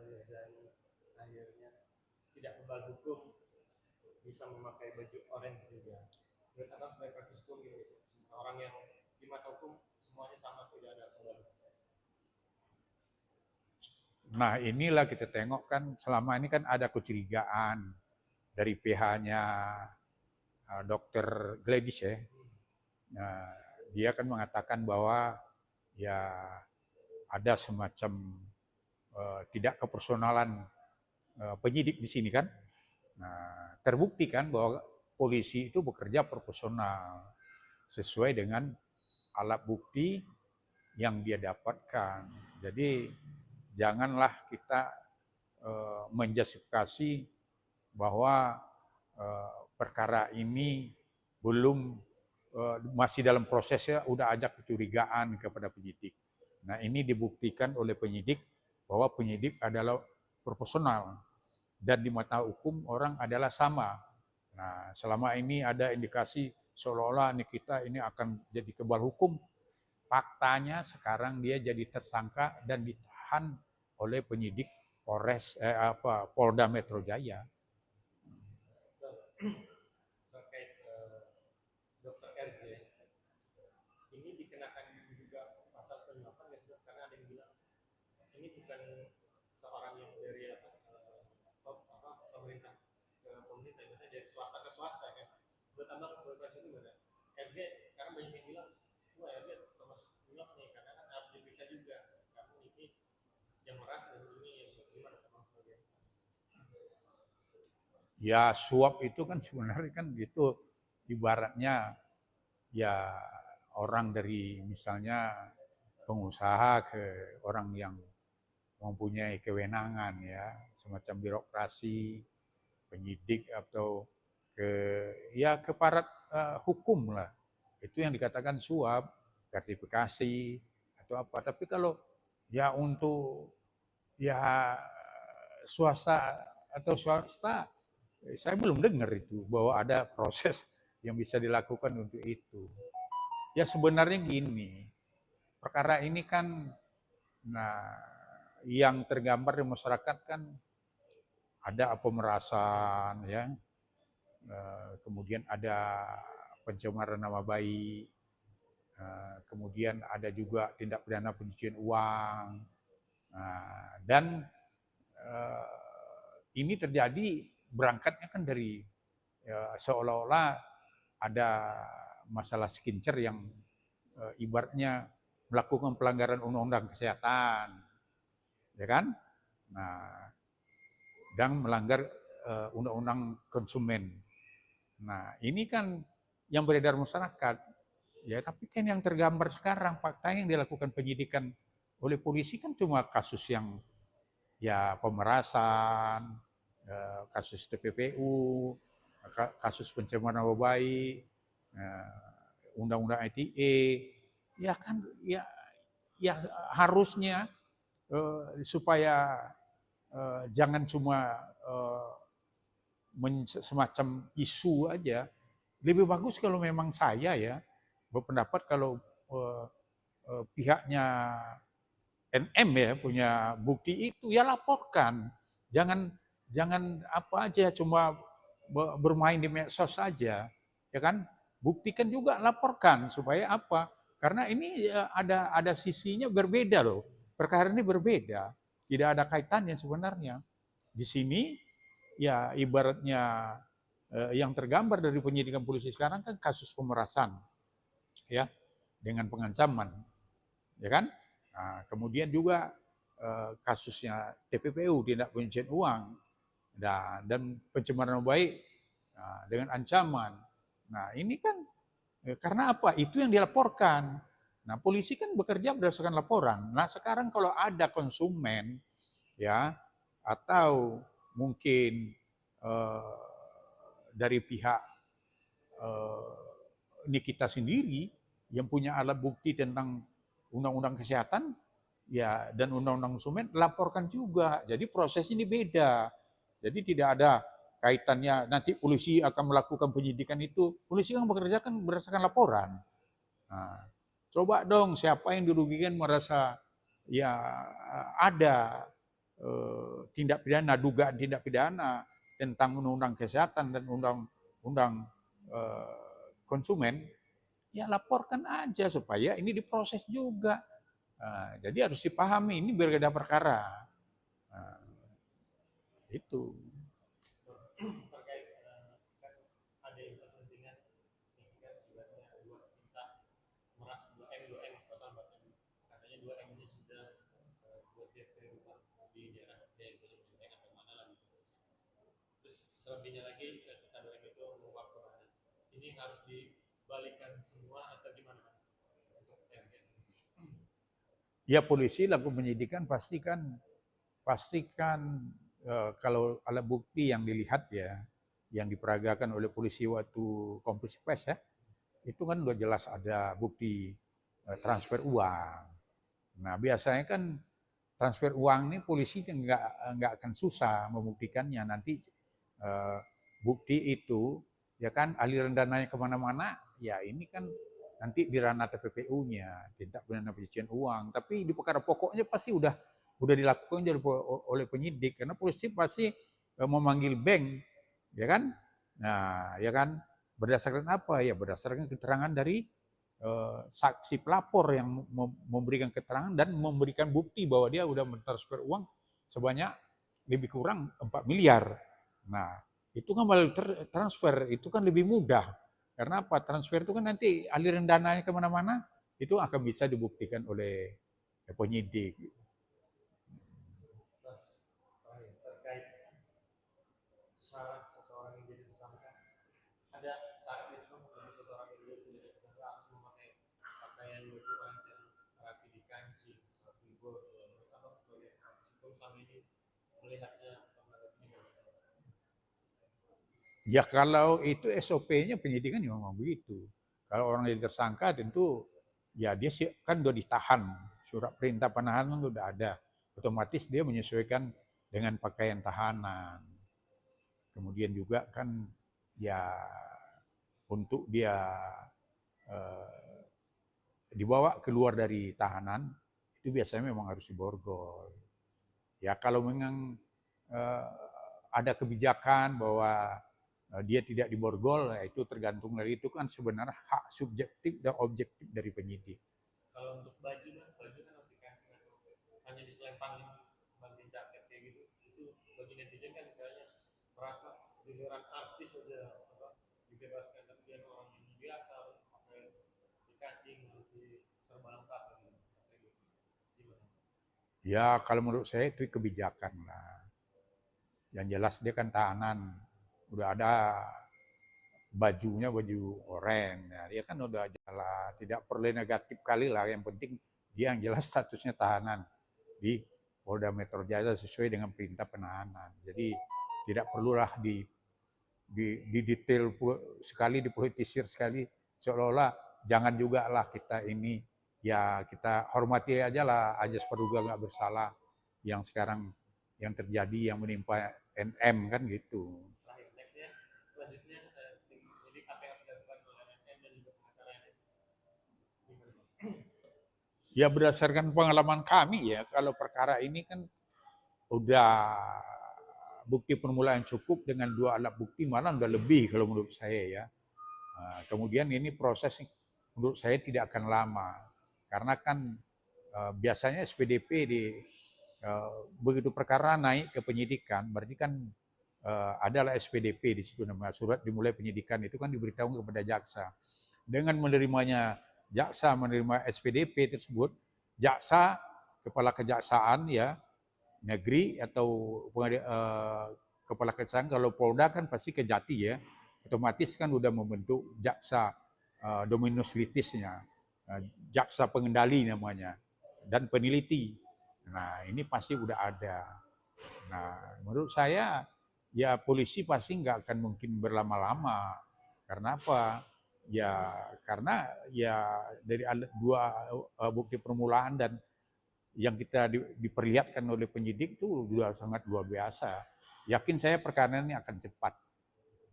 Rizani akhirnya tidak kebal hukum bisa memakai baju orange juga. Menurut Abang sebagai praktisi hukum gimana sih? Orang yang di mata hukum semuanya sama, tidak ada kebal hukum. Nah inilah kita tengok kan selama ini kan ada kecurigaan dari pihaknya Dr. Gladys ya. Nah, dia kan mengatakan bahwa ya ada semacam tidak kepersonalan penyidik di sini kan. Nah, terbukti kan bahwa polisi itu bekerja proporsional sesuai dengan alat bukti yang dia dapatkan. Jadi janganlah kita menjustifikasi bahwa perkara ini belum masih dalam prosesnya udah ajak kecurigaan kepada penyidik. Nah ini dibuktikan oleh penyidik bahwa penyidik adalah proporsional dan di mata hukum orang adalah sama. Nah selama ini ada indikasi seolah-olah Nikita ini akan jadi kebal hukum, faktanya sekarang dia jadi tersangka dan ditahan oleh penyidik Polda Metro Jaya. Terkait Dokter RJ, ini dikenakan juga pasal penyuapan nggak sih? Karena ada yang bilang ini bukan seorang yang dari pemerintah ke pemerintah, itu dari swasta ke swasta kan. Menurut Abang sebagai presiden gimana? RJ, karena banyak yang bilang, wah RJ termasuk penyuap nih, karena kan harus diperiksa juga. Kamu ini yang meras dan ini yang gimana Abang sebagai? Ya suap itu kan sebenarnya kan itu ibaratnya ya orang dari misalnya pengusaha ke orang yang mempunyai kewenangan ya semacam birokrasi, penyidik atau ke ya keparat hukum lah. Itu yang dikatakan suap, gratifikasi atau apa. Tapi kalau ya untuk ya swasta atau swasta saya belum dengar itu bahwa ada proses yang bisa dilakukan untuk itu. Ya sebenarnya gini, perkara ini kan, nah yang tergambar di masyarakat kan ada pemerasan, ya, kemudian ada pencemaran nama baik, kemudian ada juga tindak pidana pencucian uang, dan ini terjadi berangkatnya kan dari seolah-olah ada masalah skincare yang ibaratnya melakukan pelanggaran undang-undang kesehatan, ya kan? Nah, dan melanggar undang-undang konsumen. Nah, ini kan yang beredar masyarakat, ya. Tapi kan yang tergambar sekarang fakta yang dilakukan penyidikan oleh polisi kan cuma kasus yang ya pemerasan, kasus TPPU, kasus pencemaran nama baik, undang-undang ITE, ya kan ya harusnya supaya jangan cuma semacam isu aja. Lebih bagus kalau memang saya ya berpendapat kalau pihaknya NM ya punya bukti itu ya laporkan. Jangan apa aja cuma bermain di medsos saja, ya kan? Buktikan juga, laporkan supaya apa? Karena ini ya, ada sisinya berbeda loh. Perkara ini berbeda, tidak ada kaitannya sebenarnya. Di sini ya ibaratnya yang tergambar dari penyidikan polisi sekarang kan kasus pemerasan, ya, dengan pengancaman, ya kan? Nah, kemudian juga kasusnya TPPU, tindak pencucian uang, dan pencemaran nama baik dengan ancaman. Nah ini kan karena apa? Itu yang dilaporkan. Nah polisi kan bekerja berdasarkan laporan. Nah sekarang kalau ada konsumen ya atau mungkin dari pihak Nikita sendiri yang punya alat bukti tentang undang-undang kesehatan ya dan undang-undang konsumen, laporkan juga. Jadi proses ini beda. Jadi tidak ada kaitannya nanti polisi akan melakukan penyidikan itu. Polisi kan bekerja kan berdasarkan laporan. Nah, coba dong siapa yang dirugikan merasa ya ada tindak pidana, dugaan tindak pidana tentang undang-undang kesehatan dan undang-undang konsumen, ya laporkan aja supaya ini diproses juga. Jadi harus dipahami ini berbeda perkara. Itu. Terkait kan ada yang kepentingan ini kan ibaratnya kita meras 2M total 4M, katanya 2M ini sudah buat DP rumah di daerah D itu atau mana lah gitu. Terus selebihnya lagi sisa 2M itu menguap kemana, ini harus dibalikan semua atau gimana untuk RG? Ya polisi lakukan penyidikan pastikan kalau alat bukti yang dilihat ya, yang diperagakan oleh polisi waktu konferensi pers ya, itu kan udah jelas ada bukti transfer uang. Nah biasanya kan transfer uang ini polisi nggak akan susah membuktikannya. Nanti bukti itu ya kan aliran dananya kemana-mana, ya ini kan nanti di ranah TPPU-nya, tindak pidana pencucian uang. Tapi di perkara pokoknya pasti udah dilakukan oleh penyidik, karena polisi pasti memanggil bank, ya kan? Nah, ya kan berdasarkan apa? Ya berdasarkan keterangan dari saksi pelapor yang memberikan keterangan dan memberikan bukti bahwa dia udah mentransfer uang sebanyak lebih kurang 4 miliar. Nah, itu kan melalui transfer, itu kan lebih mudah. Karena apa? Transfer itu kan nanti aliran dananya kemana-mana, itu akan bisa dibuktikan oleh penyidik. Terkait syarat seseorang yang jadi tersangka, ada syarat di situ bagi seseorang yang jadi tersangka harus memakai pakaian baju pengantin rapi di kancing seperti itu. Atau sebagai hukum selama ini melihatnya Ya kalau itu SOP-nya penyidikan memang begitu. Kalau orang jadi tersangka tentu ya dia kan udah ditahan, surat perintah penahanan udah ada, otomatis dia menyesuaikan dengan pakaian tahanan. Kemudian juga kan ya untuk dia dibawa keluar dari tahanan itu biasanya memang harus diborgol. Ya kalau memang ada kebijakan bahwa dia tidak diborgol, ya itu tergantung dari itu kan sebenarnya hak subjektif dan objektif dari penyidik. Kalau untuk baju kan harus dikasih hanya diselempang sebagai jaket kayak gitu, itu bagi netizen kan istilahnya merasa giliran artis saja dibebaskan, tapi dia orang yang biasa harus pakai dikancing, harus serba lengkap gitu. Gimana? Ya kalau menurut saya itu kebijakan lah. Yang jelas dia kan tahanan, udah ada bajunya baju oranye, nah, dia kan udah jalan, tidak perlu negatif kali lah, yang penting dia yang jelas statusnya tahanan di Polda Metro Jaya sesuai dengan perintah penahanan. Jadi tidak perlulah di detail sekali, dipolitisir sekali, seolah-olah jangan juga lah kita ini, ya kita hormati aja lah ajas praduga nggak bersalah yang sekarang yang terjadi yang menimpa NM kan gitu. Terakhir nextnya selanjutnya jadi apa yang harus dilakukan oleh NM dan juga pengacara ini? Ya berdasarkan pengalaman kami ya, kalau perkara ini kan udah bukti permulaan cukup dengan 2 alat bukti, malah udah lebih kalau menurut saya ya. Kemudian ini proses menurut saya tidak akan lama, karena kan biasanya SPDP begitu perkara naik ke penyidikan, berarti kan adalah SPDP di situ, nama surat dimulai penyidikan itu kan diberitahu kepada jaksa. Dengan menerimanya jaksa menerima SPDP tersebut, jaksa kepala kejaksaan ya negeri atau kepala kejaksaan, kalau Polda kan pasti Kejati ya, otomatis kan udah membentuk jaksa dominus litisnya, jaksa pengendali namanya, dan peneliti. Nah ini pasti udah ada. Nah menurut saya ya polisi pasti nggak akan mungkin berlama-lama. Karena apa? Ya karena ya dari 2 bukti permulaan dan yang kita diperlihatkan oleh penyidik itu sudah sangat luar biasa. Yakin saya perkara ini akan cepat.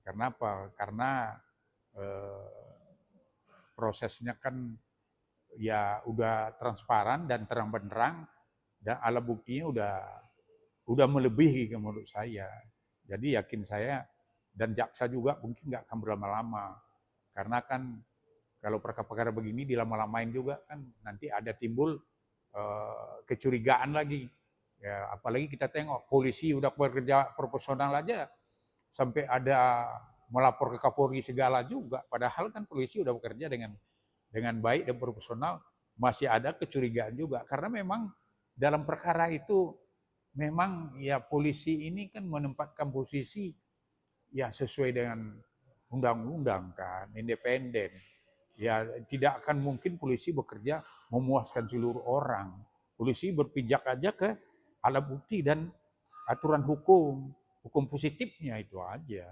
Karena apa? Karena prosesnya kan ya udah transparan dan terang benderang, dan alat buktinya udah melebihi menurut saya. Jadi yakin saya dan jaksa juga mungkin nggak akan berlama-lama. Karena kan kalau perkara-perkara begini dilama-lamain juga kan nanti ada timbul kecurigaan lagi. Ya, apalagi kita tengok polisi udah bekerja profesional aja sampai ada melapor ke Kapolri segala juga. Padahal kan polisi udah bekerja dengan baik dan profesional, masih ada kecurigaan juga karena memang dalam perkara itu memang ya polisi ini kan menempatkan posisi ya sesuai dengan undang-undang kan, independen. Ya tidak akan mungkin polisi bekerja memuaskan seluruh orang. Polisi berpijak aja ke alat bukti dan aturan hukum positifnya itu aja.